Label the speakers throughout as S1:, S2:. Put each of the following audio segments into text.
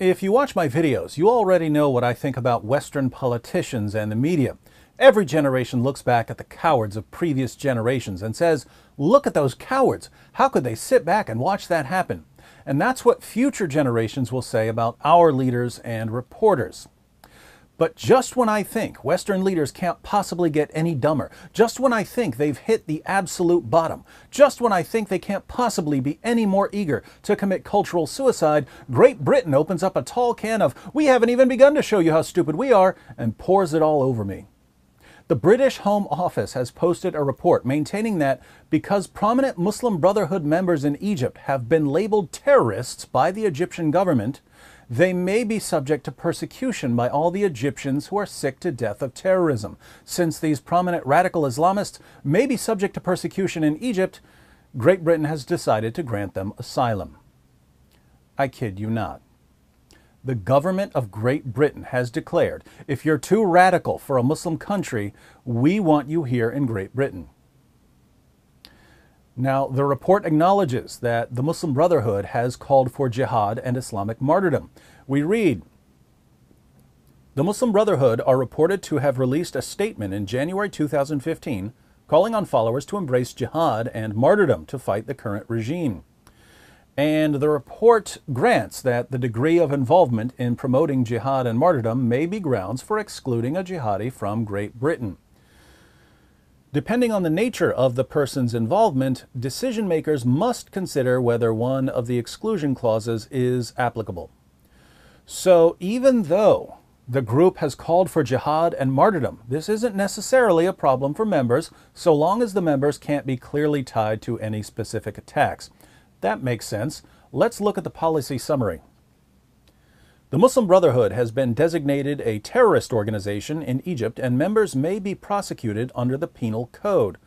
S1: If you watch my videos, you already know what I think about Western politicians and the media. Every generation looks back at the cowards of previous generations and says, "Look at those cowards. How could they sit back and watch that happen?" And that's what future generations will say about our leaders and reporters. But just when I think Western leaders can't possibly get any dumber, just when I think they've hit the absolute bottom, just when I think they can't possibly be any more eager to commit cultural suicide, Great Britain opens up a tall can of "we haven't even begun to show you how stupid we are" and pours it all over me. The British Home Office has posted a report maintaining that because prominent Muslim Brotherhood members in Egypt have been labeled terrorists by the Egyptian government, they may be subject to persecution by all the Egyptians who are sick to death of terrorism. Since these prominent radical Islamists may be subject to persecution in Egypt, Great Britain has decided to grant them asylum. I kid you not. The government of Great Britain has declared, if you're too radical for a Muslim country, we want you here in Great Britain. Now, the report acknowledges that the Muslim Brotherhood has called for jihad and Islamic martyrdom. We read, "The Muslim Brotherhood are reported to have released a statement in January 2015 calling on followers to embrace jihad and martyrdom to fight the current regime." And the report grants that the degree of involvement in promoting jihad and martyrdom may be grounds for excluding a jihadi from Great Britain. Depending on the nature of the person's involvement, decision makers must consider whether one of the exclusion clauses is applicable. So even though the group has called for jihad and martyrdom, this isn't necessarily a problem for members, so long as the members can't be clearly tied to any specific attacks. That makes sense. Let's look at the policy summary. The Muslim Brotherhood has been designated a terrorist organization in Egypt, and members may be prosecuted under the Penal Code.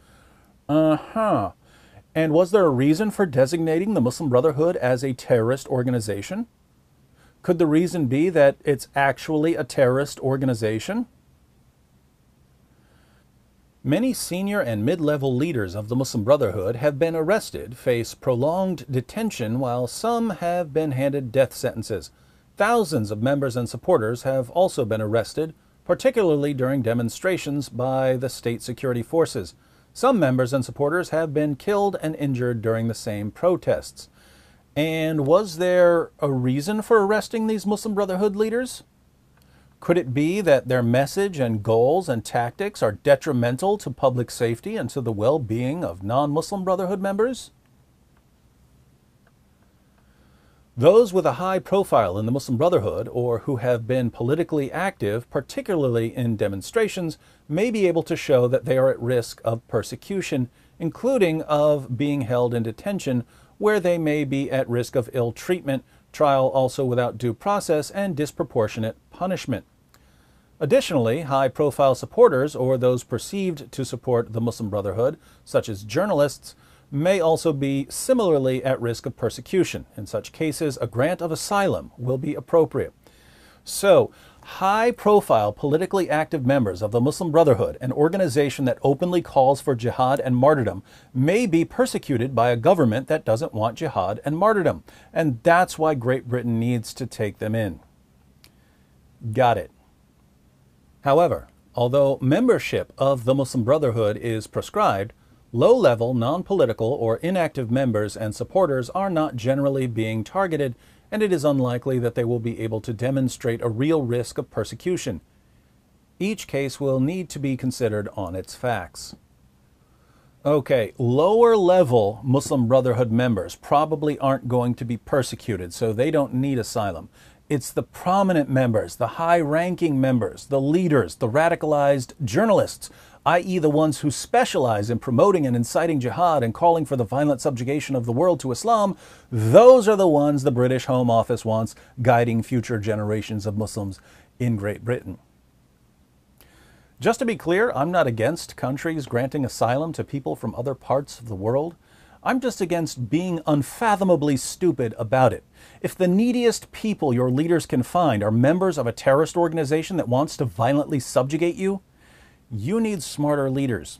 S1: And was there a reason for designating the Muslim Brotherhood as a terrorist organization? Could the reason be that it's actually a terrorist organization? Many senior and mid-level leaders of the Muslim Brotherhood have been arrested, face prolonged detention, while some have been handed death sentences. Thousands of members and supporters have also been arrested, particularly during demonstrations by the state security forces. Some members and supporters have been killed and injured during the same protests. And was there a reason for arresting these Muslim Brotherhood leaders? Could it be that their message and goals and tactics are detrimental to public safety and to the well-being of non-Muslim Brotherhood members? Those with a high profile in the Muslim Brotherhood or who have been politically active, particularly in demonstrations, may be able to show that they are at risk of persecution, including of being held in detention, where they may be at risk of ill treatment, trial also without due process, and disproportionate punishment. Additionally, high-profile supporters or those perceived to support the Muslim Brotherhood, such as journalists, may also be similarly at risk of persecution. In such cases, a grant of asylum will be appropriate. So, high-profile politically active members of the Muslim Brotherhood, an organization that openly calls for jihad and martyrdom, may be persecuted by a government that doesn't want jihad and martyrdom. And that's why Great Britain needs to take them in. Got it. However, although membership of the Muslim Brotherhood is prescribed, low-level, non-political, or inactive members and supporters are not generally being targeted, and it is unlikely that they will be able to demonstrate a real risk of persecution. Each case will need to be considered on its facts. Okay, lower-level Muslim Brotherhood members probably aren't going to be persecuted, so they don't need asylum. It's the prominent members, the high-ranking members, the leaders, the radicalized journalists, i.e. the ones who specialize in promoting and inciting jihad and calling for the violent subjugation of the world to Islam. Those are the ones the British Home Office wants guiding future generations of Muslims in Great Britain. Just to be clear, I'm not against countries granting asylum to people from other parts of the world. I'm just against being unfathomably stupid about it. If the neediest people your leaders can find are members of a terrorist organization that wants to violently subjugate you, you need smarter leaders.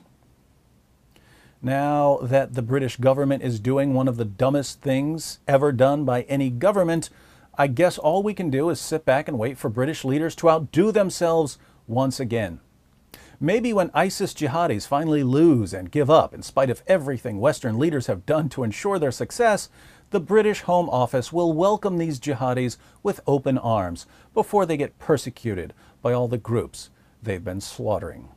S1: Now that the British government is doing one of the dumbest things ever done by any government, I guess all we can do is sit back and wait for British leaders to outdo themselves once again. Maybe when ISIS jihadis finally lose and give up, in spite of everything Western leaders have done to ensure their success, the British Home Office will welcome these jihadis with open arms before they get persecuted by all the groups they've been slaughtering.